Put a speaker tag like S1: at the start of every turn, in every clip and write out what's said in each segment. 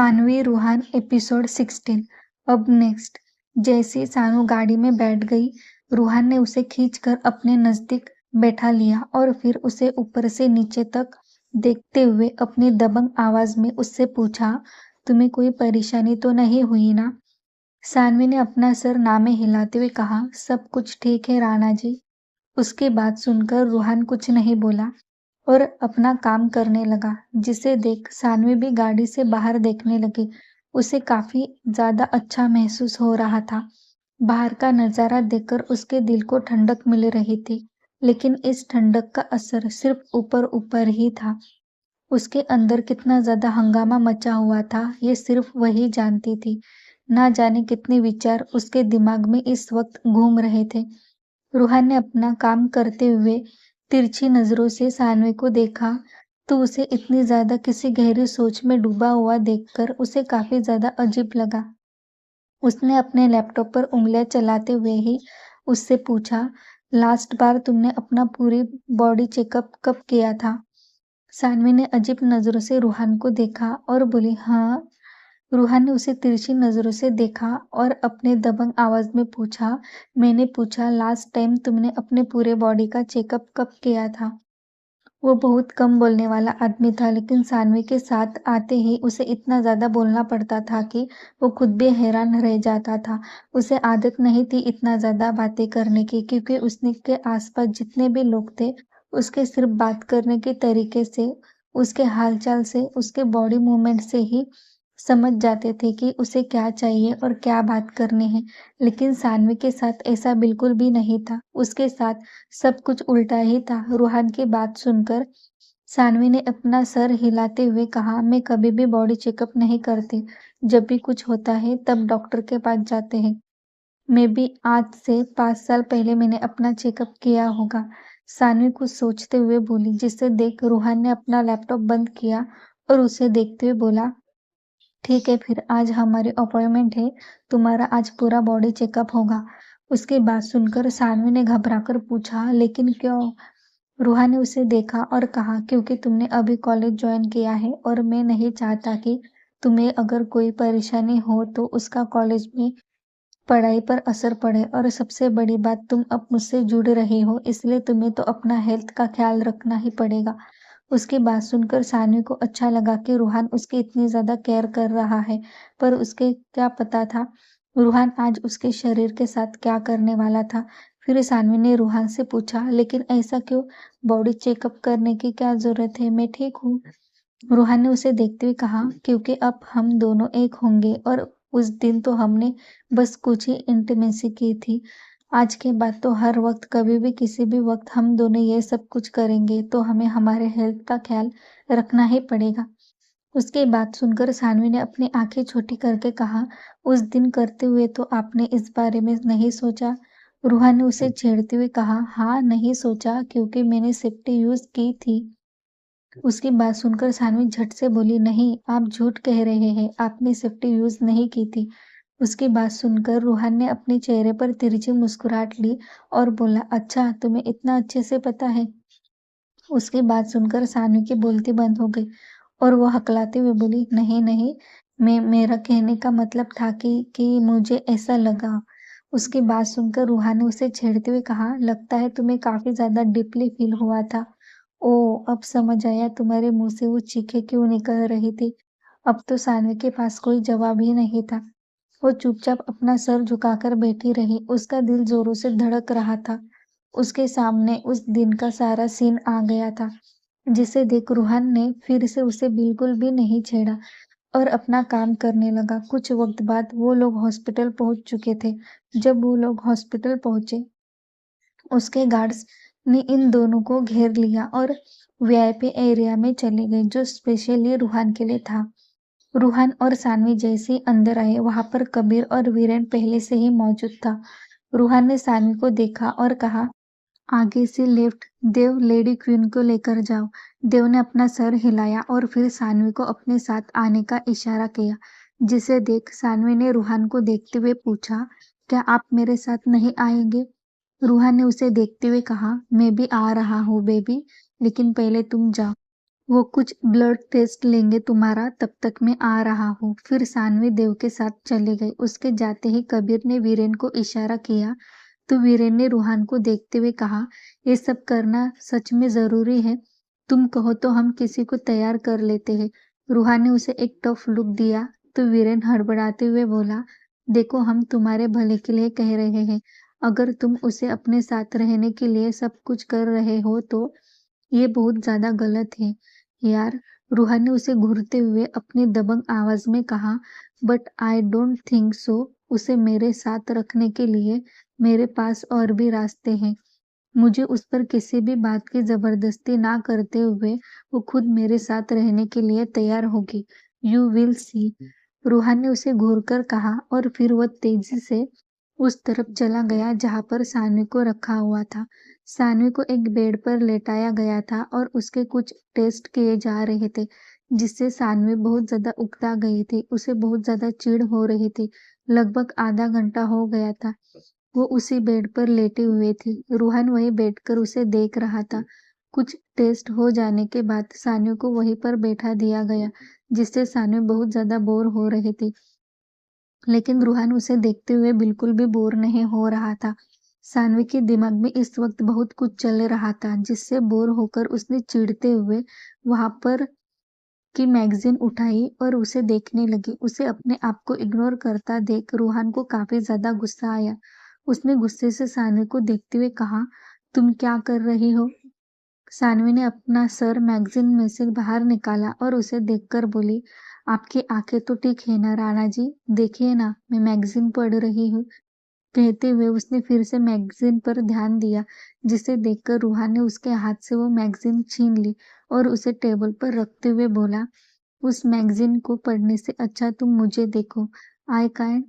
S1: Saanvi Ruhaan episode 16। अब next. जैसे सानू गाड़ी में बैठ गई, रूहान ने उसे खींचकर अपने नजदीक बैठा लिया और फिर उसे ऊपर से नीचे तक देखते हुए अपनी दबंग आवाज में उससे पूछा, तुम्हें कोई परेशानी तो नहीं हुई ना? सानवी ने अपना सर ना में हिलाते हुए कहा, सब कुछ ठीक है राणा जी। उसकी बात सुनकर रूहान कुछ नहीं बोला और अपना काम करने लगा, जिसे देख सानवी भी गाड़ी से बाहर देखने लगी। उसे काफी ज्यादा अच्छा महसूस हो रहा था। बाहर का नजारा देखकर उसके दिल को ठंडक मिल रही थी, लेकिन इस ठंडक का असर सिर्फ ऊपर ऊपर ही था। उसके अंदर कितना ज्यादा हंगामा मचा हुआ था, ये सिर्फ वही जानती थी। ना जाने कितने विचार उसके दिमाग में इस वक्त घूम रहे थे। रूहान ने अपना काम करते हुए तिरछी नजरों से सानवी को देखा, तो उसे इतनी ज्यादा किसी गहरी सोच में डूबा हुआ देखकर उसे काफी ज्यादा अजीब लगा। उसने अपने लैपटॉप पर उंगलियां चलाते हुए ही उससे पूछा, लास्ट बार तुमने अपना पूरी बॉडी चेकअप कब किया था? सानवी ने अजीब नजरों से रूहान को देखा और बोली, हाँ। रूहान ने उसे तिरछी नजरों से देखा और अपने दबंग आवाज में पूछा, मैंने पूछा लास्ट टाइम तुमने अपने पूरे बॉडी का चेकअप कब किया था? वो बहुत कम बोलने वाला आदमी था, लेकिन सानवी के साथ आते ही उसे इतना ज्यादा बोलना पड़ता था कि वो खुद भी हैरान रह जाता था। उसे आदत नहीं थी इतना ज्यादा बातें करने की, क्योंकि उसने के आसपास जितने भी लोग थे, उसके सिर्फ बात करने के तरीके से, उसके हालचाल से, उसके बॉडी मूवमेंट से ही समझ जाते थे कि उसे क्या चाहिए और क्या बात करनी है। लेकिन सानवी के साथ ऐसा बिल्कुल भी नहीं था। उसके साथ सब कुछ उल्टा ही था। रूहान की बात सुनकर सानवी ने अपना सर हिलाते हुए कहा, मैं कभी भी बॉडी चेकअप नहीं करती। जब भी कुछ होता है तब डॉक्टर के पास जाते हैं। मैं भी आज से 5 साल पहले मैंने अपना चेकअप किया होगा। सानवी कुछ सोचते हुए बोली, जिसे देख रूहान ने अपना लैपटॉप बंद किया और उसे देखते हुए बोला, ठीक है फिर आज हमारी अपॉइंटमेंट है, तुम्हारा आज पूरा बॉडी चेकअप होगा। उसकी बात सुनकर सानवी ने घबराकर पूछा, लेकिन क्यों? रूहा ने उसे देखा और कहा, क्योंकि तुमने अभी कॉलेज ज्वाइन किया है और मैं नहीं चाहता कि तुम्हें अगर कोई परेशानी हो तो उसका कॉलेज में पढ़ाई पर असर पड़े, और सबसे बड़ी बात तुम अब मुझसे जुड़ रही हो, इसलिए तुम्हें तो अपना हेल्थ का ख्याल रखना ही पड़ेगा। उसकी बात सुनकर सानवी को अच्छा लगा कि रूहान उसकी इतनी ज्यादा केयर कर रहा है, पर उसके क्या पता था रूहान आज उसके शरीर के साथ क्या करने वाला था। फिर सानवी ने रूहान से पूछा, लेकिन ऐसा क्यों? बॉडी चेकअप करने की क्या जरूरत है? मैं ठीक हूँ। रूहान ने उसे देखते हुए कहा, क्योंकि अब हम दोनों एक होंगे और उस दिन तो हमने बस कुछ ही इंटीमेसी की थी। आज के बाद तो हर वक्त कभी भी किसी भी वक्त हम दोनों ये सब कुछ करेंगे, तो हमें हमारे हेल्थ का ख्याल रखना ही पड़ेगा। उसकी बात सुनकर सानवी ने अपनी आंखें छोटी करके कहा, उस दिन करते हुए तो आपने इस बारे में नहीं सोचा? रूहान ने उसे छेड़ते हुए कहा, हाँ नहीं सोचा, क्योंकि मैंने सेफ्टी यूज की थी। उसकी बात सुनकर सानवी झट से बोली, नहीं आप झूठ कह रहे हैं, आपने सेफ्टी यूज नहीं की थी। उसकी बात सुनकर रूहान ने अपने चेहरे पर तिरछी मुस्कुराहट ली और बोला, अच्छा तुम्हें इतना अच्छे से पता है? उसकी बात सुनकर सानवी की बोलती बंद हो गई और वो हकलाते हुए बोली, नहीं नहीं, मैं मेरा कहने का मतलब था कि मुझे ऐसा लगा। उसकी बात सुनकर रूहान ने उसे छेड़ते हुए कहा, लगता है तुम्हें काफी ज्यादा डीपली फील हुआ था। ओ, अब समझ आया तुम्हारे मुंह से वो चीखें क्यों निकल रही थी। अब तो सानवी के पास कोई जवाब ही नहीं था। वो चुपचाप अपना सर झुकाकर बैठी रही। उसका दिल जोरों से धड़क रहा था। उसके सामने उस दिन का सारा सीन आ गया था, जिसे देख रूहान ने फिर से उसे बिल्कुल भी नहीं छेड़ा और अपना काम करने लगा। कुछ वक्त बाद वो लोग हॉस्पिटल पहुंच चुके थे। जब वो लोग हॉस्पिटल पहुंचे, उसके गार्ड्स ने इन दोनों को घेर लिया और वीआईपी एरिया में चले गए, जो स्पेशली रूहान के लिए था। रूहान और सानवी जैसे ही अंदर आए, वहां पर कबीर और वीरेन पहले से ही मौजूद था। रूहान ने सानवी को देखा और कहा, आगे से लेफ्ट, देव लेडी क्वीन को लेकर जाओ। देव ने अपना सर हिलाया और फिर सानवी को अपने साथ आने का इशारा किया, जिसे देख सानवी ने रूहान को देखते हुए पूछा, क्या आप मेरे साथ नहीं आएंगे? रूहान ने उसे देखते हुए कहा, मैं भी आ रहा हूँ बेबी, लेकिन पहले तुम जाओ। वो कुछ ब्लड टेस्ट लेंगे तुम्हारा, तब तक मैं आ रहा हूँ। फिर सानवी देव के साथ चली गई। उसके जाते ही कबीर ने वीरेन को इशारा किया तो वीरेन ने रूहान को देखते हुए कहा, ये सब करना सच में जरूरी है? तुम कहो तो हम किसी को तैयार कर लेते हैं। रूहान ने उसे एक टफ लुक दिया तो वीरेन हड़बड़ाते हुए बोला, देखो हम तुम्हारे भले के लिए कह रहे हैं। अगर तुम उसे अपने साथ रहने के लिए सब कुछ कर रहे हो तो ये बहुत ज्यादा गलत है यार। रूहान ने उसे घूरते हुए अपनी दबंग आवाज में कहा, but I don't think so. उसे मेरे साथ रखने के लिए मेरे पास और भी रास्ते हैं। मुझे उस पर किसी भी बात की जबरदस्ती ना करते हुए वो खुद मेरे साथ रहने के लिए तैयार होगी। You will see. रूहान ने उसे घूरकर कहा और फिर वह तेजी से उस तरफ चला गया जहां पर सानवी को रखा हुआ था। सानवी को एक बेड पर लेटाया गया था और उसके कुछ टेस्ट किए जा रहे थे, जिससे सानवी बहुत ज्यादा उकता गई थी। उसे बहुत ज्यादा चिढ़ हो रही थी। लगभग आधा घंटा हो गया था वो उसी बेड पर लेटी हुई थी। रूहान वहीं बैठकर उसे देख रहा था। कुछ टेस्ट हो जाने के बाद सानवी को वहीं पर बैठा दिया गया, जिससे सानवी बहुत ज्यादा बोर हो रही थी। लेकिन रूहान उसे देखते हुए बिल्कुल भी बोर नहीं हो रहा था। सानवी के दिमाग में इस वक्त बहुत कुछ चल रहा था, जिससे बोर होकर उसने चिढ़ते हुए वहां पर की मैगजीन उठाई और उसे देखने लगी। उसे अपने आप को इग्नोर करता देख रूहान को काफी ज्यादा गुस्सा आया। उसने गुस्से से सानवी को देखते हुए कहा, तुम क्या कर रही हो? सानवी ने अपना सर मैगजीन में से बाहर निकाला और उसे देखकर बोली, आपकी आंखें तो ठीक है ना राणा जी? देखिए ना, मैं मैगजीन पढ़ रही हूँ। कहते हुए उसने फिर से मैगजीन पर ध्यान दिया, जिसे देखकर रूहान ने उसके हाथ से वो मैगजीन छीन ली और उसे टेबल पर रखते हुए बोला, उस मैगजीन को पढ़ने से अच्छा तुम मुझे देखो। I can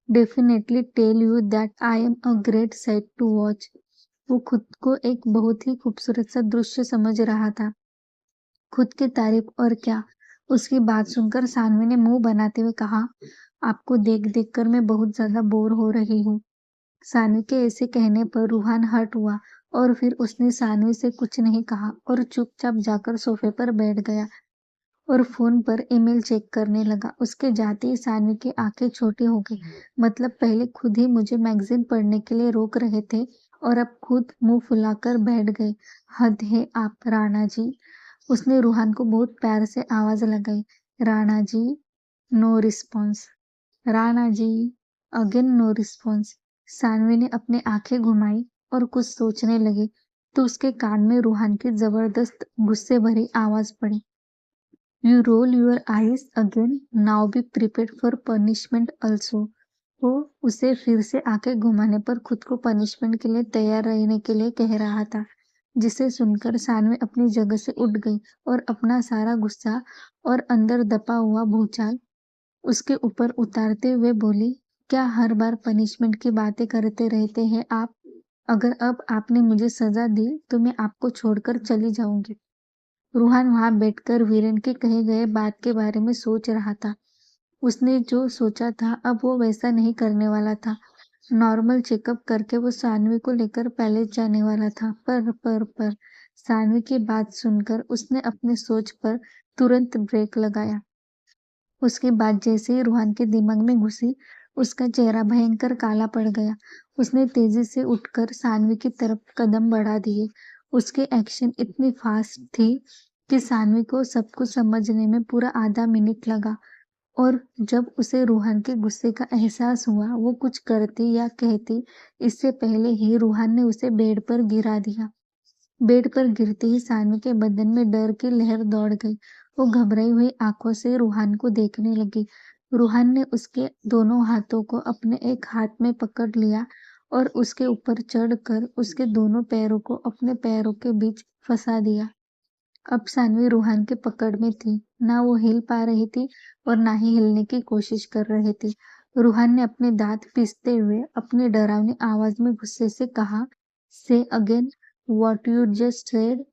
S1: definitely tell you that I am a great sight to watch. वो खुद को एक बहुत ही खूबसूरत सा दृश्य समझ रहा था। खुद की तारीफ और क्या। उसकी बात सुनकर सानवी ने मुंह बनाते हुए कहा, आपको देख देख कर मैं बहुत ज्यादा बोर हो रही हूँ। सानवी के ऐसे कहने पर रूहान हर्ट हुआ और फिर उसने सानवी से कुछ नहीं कहा और चुपचाप जाकर सोफे पर बैठ गया और फोन पर ईमेल चेक करने लगा। उसके जाते ही सानवी की आंखें छोटी हो गई। मतलब पहले खुद ही मुझे मैगजीन पढ़ने के लिए रोक रहे थे और अब खुद मुंह फुलाकर बैठ गए। हद है आप राणा जी। उसने रूहान को बहुत प्यार से आवाज लगाई, Rana ji. No response. Rana ji. Again no response. Saanvi ने अपनी आंखें घुमाई और कुछ सोचने लगी तो उसके कान में रूहान की जबरदस्त गुस्से भरी आवाज पड़ी, you roll your eyes again, now be prepared for punishment also. वो उसे फिर से आंखें घुमाने पर खुद को पनिशमेंट के लिए तैयार रहने के लिए कह रहा था, जिसे सुनकर सानवी अपनी जगह से उठ गई और अपना सारा गुस्सा और अंदर दबा हुआ भूचाल उसके ऊपर उतारते हुए बोली, क्या हर बार पनिशमेंट की बातें करते रहते हैं आप? अगर अब आपने मुझे सजा दी तो मैं आपको छोड़कर चली जाऊंगी। रूहान वहां बैठकर वीरेन के कहे गए बात के बारे में सोच रहा था। उसने जो सोचा था अब वो वैसा नहीं करने वाला था। नॉर्मल चेकअप करके वो सानवी को लेकर पैलेस जाने वाला था। पर सानवी की बात सुनकर उसने अपने सोच पर तुरंत ब्रेक लगाया। उसकी बात जैसे ही रूहान के दिमाग में घुसी, उसका चेहरा भयंकर काला पड़ गया। उसने तेजी से उठकर सानवी की तरफ कदम बढ़ा दिए। उसके एक्शन इतनी फास्ट थी कि सानवी को सब कुछ समझने में पूरा आधा मिनट लगा और जब उसे रूहान के गुस्से का एहसास हुआ, वो कुछ करती या कहती इससे पहले ही रूहान ने उसे बेड पर गिरा दिया। बेड पर गिरते ही सानवी के बदन में डर की लहर दौड़ गई। वो घबराई हुई आंखों से रूहान को देखने लगी। रूहान ने उसके दोनों हाथों को अपने एक हाथ में पकड़ लिया और उसके ऊपर चढ़कर उसके दोनों पैरों को अपने पैरों के बीच फंसा दिया। अब सानवी रूहान के पकड़ में थी। ना वो हिल पा रही थी और ना ही हिलने की कोशिश कर रही थी। रूहान ने अपने दांत पीसते हुए अपनी डरावनी आवाज में गुस्से से कहा, से again what you just said.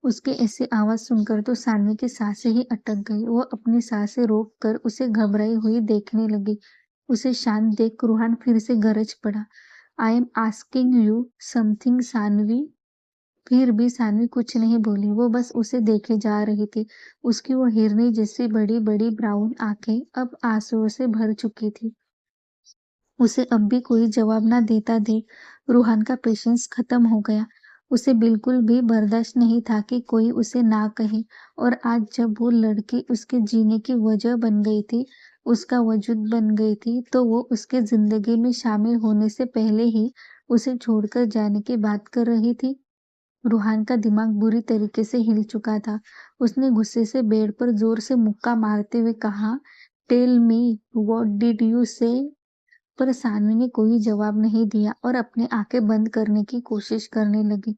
S1: उसके ऐसी आवाज सुनकर तो सानवी की सांसें ही अटक गई। वो अपनी सांसें रोक कर उसे घबराई हुई देखने लगी। उसे शांत देख रूहान फिर से गरज पड़ा, I am asking you something Saanvi. फिर भी सानवी कुछ नहीं बोली, वो बस उसे देखे जा रही थी। उसकी वो हिरनी जैसी बड़ी-बड़ी ब्राउन आंखें अब आंसुओं से भर चुकी थी। उसे अब भी कोई जवाब ना देता देख रूहान का पेशेंस खत्म हो गया। उसे बिल्कुल भी बर्दाश्त नहीं था कि कोई उसे ना कहे, और आज जब वो लड़की उसके जीने की वजह बन गई थी, उसका वजूद बन गई थी, तो वो उसके जिंदगी में शामिल होने से पहले ही उसे छोड़कर जाने की बात कर रही थी। रूहान का दिमाग बुरी तरीके से हिल चुका था। उसने गुस्से से बेड पर जोर से मुक्का मारते हुए कहा, tell me, what did you say? पर सानवी ने कोई जवाब नहीं दिया और अपनी आंखें बंद करने की कोशिश करने लगी।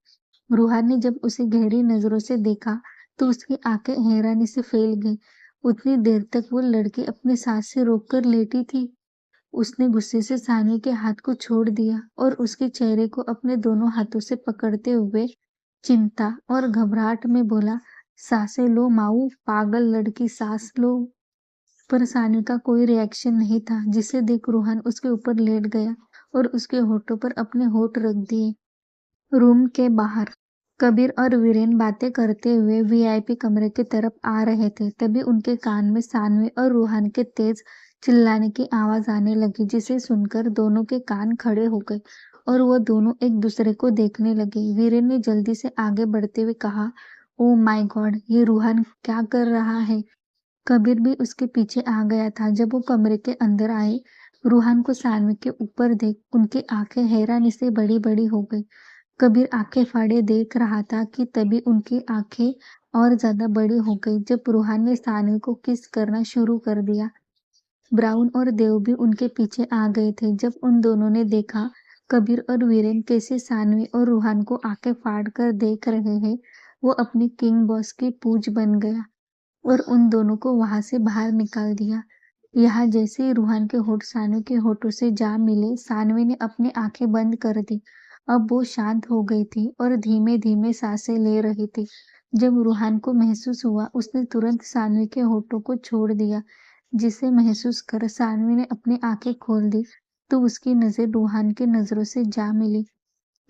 S1: रूहान ने जब उसे गहरी नजरों से देखा तो उसकी आंखें हैरानी से फैल गईं। उतनी देर तक वो लड़की अपनी सांस से रोककर लेटी थी। उसने गुस्से से सानवी के हाथ को छोड़ दिया और उसके चेहरे को अपने दोनों हाथों से पकड़ते हुए चिंता और घबराहट में बोला, सांसें लो माऊ, पागल लड़की, सांस लो। पर सानी का कोई रिएक्शन नहीं था, जिसे देख रोहन उसके ऊपर लेट गया और उसके होठों पर अपने होठ रख दिए। रूम के बाहर कबीर और वीरेन बातें करते हुए वीआईपी कमरे की तरफ आ रहे थे। तभी उनके कान में सानवी और रूहान के तेज चिल्लाने की आवाज आने लगी, जिसे सुनकर दोनों के कान खड़े हो गए और वो दोनों एक दूसरे को देखने लगे। वीरेन ने जल्दी से आगे बढ़ते हुए कहा, ओ माय गॉड, ये रूहान क्या कर रहा है? कबीर भी उसके पीछे आ गया था। जब वो कमरे के अंदर आए, रूहान को सानवी के ऊपर देख उनकी आंखें हैरानी से बड़ी बड़ी हो गई। कबीर आंखें फाड़े देख रहा था कि तभी उनकी आंखें और ज्यादा बड़ी हो गई जब रूहान ने सानवी को किस करना शुरू कर दिया। ब्राउन और देव भी उनके पीछे आ गए थे। जब उन दोनों ने देखा कबीर और वीरेन कैसे सानवी और रूहान को आंखें फाड़ कर देख रहे हैं, वो अपनी किंग बॉस की पूज बन गया और उन दोनों को वहां से बाहर निकाल दिया। यहाँ जैसे ही रूहान के होठ सानवी के होठों से जा मिले, सानवी ने अपनी आंखें बंद कर दी। अब वो शांत हो गई थी और धीमे धीमे सांसें ले रही थी। जब रूहान को महसूस हुआ, उसने तुरंत सानवी के होठों को छोड़ दिया, जिसे महसूस कर सानवी ने अपनी आंखें खोल दी तो उसकी नजर रूहान की नजरों से जा मिली।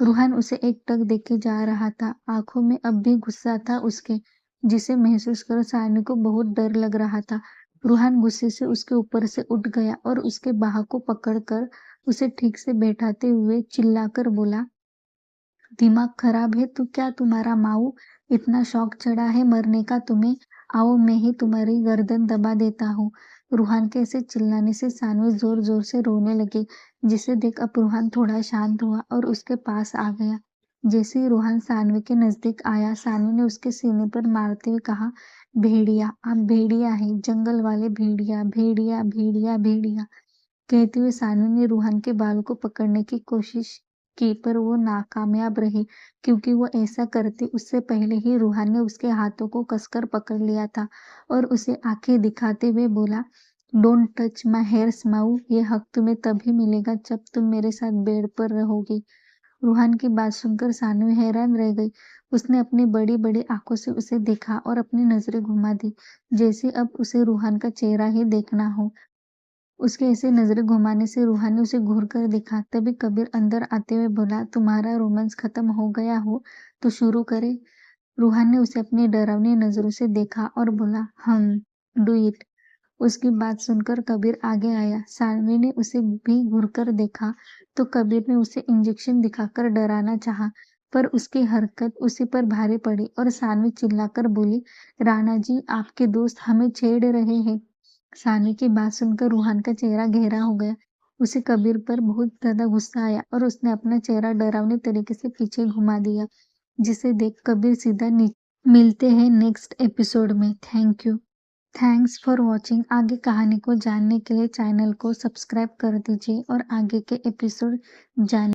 S1: रूहान उसे एकटक देखे जा रहा था। आंखों में अब भी गुस्सा था उसके, जिसे महसूस कर सानवी को बहुत डर लग रहा था। रूहान गुस्से से उसके ऊपर से उठ गया और उसके बाह को पकड़कर उसे ठीक से बैठाते हुए चिल्लाकर बोला, दिमाग खराब है तो क्या तुम्हारा माऊ? इतना शौक चढ़ा है मरने का तुम्हें? आओ, मैं ही तुम्हारी गर्दन दबा देता हूँ। रूहान के ऐसे चिल्लाने से सानवी जोर जोर से रोने लगी, जिसे देख अब रूहान थोड़ा शांत हुआ और उसके पास आ गया। जैसे ही रूहान सानवी के नजदीक आया, सानवी ने उसके सीने पर मारते हुए कहा, भेड़िया, आप भेड़िया है, जंगल वाले भेड़िया, भेड़िया भेड़िया भेड़िया। कहते हुए सानवी ने रूहान के बाल को पकड़ने की कोशिश की, पर वो नाकामयाब रही, क्योंकि वो ऐसा करती उससे पहले ही रूहान ने उसके हाथों को कसकर पकड़ लिया था और उसे आंखें दिखाते हुए बोला, डोंट टच माई हेयर स्माऊ, ये हक तुम्हें तभी मिलेगा जब तुम मेरे साथ बेड पर रहोगी। रूहान की बात सुनकर सानवी हैरान रह गई। उसने अपनी बड़ी बड़ी आंखों से उसे देखा और अपनी नजरें घुमा दी, जैसे अब उसे रूहान का चेहरा ही देखना हो। उसके ऐसे नजरें घुमाने से रूहान ने उसे घूर कर देखा। तभी कबीर अंदर आते हुए बोला, तुम्हारा रोमांस खत्म हो गया हो तो शुरू करे। रूहान ने उसे अपनी डरावनी नजरों से देखा और बोला, डू इट। उसकी बात सुनकर कबीर आगे आया। सानवी ने उसे भी घूरकर देखा तो कबीर ने उसे इंजेक्शन दिखाकर डराना चाहा, पर उसकी हरकत उसी पर भारी पड़ी और सानवी चिल्लाकर बोली, राणा जी, आपके दोस्त हमें छेड़ रहे हैं। सानवी की बात सुनकर रूहान का चेहरा गहरा हो गया। उसे कबीर पर बहुत ज्यादा गुस्सा आया और उसने अपना चेहरा डरावनी तरीके से पीछे घुमा दिया, जिसे देख कबीर सीधा नीचे। मिलते हैं नेक्स्ट एपिसोड में। Thank you. Thanks for watching. आगे कहानी को जानने के लिए चैनल को सब्सक्राइब कर दीजिए और आगे के एपिसोड जानने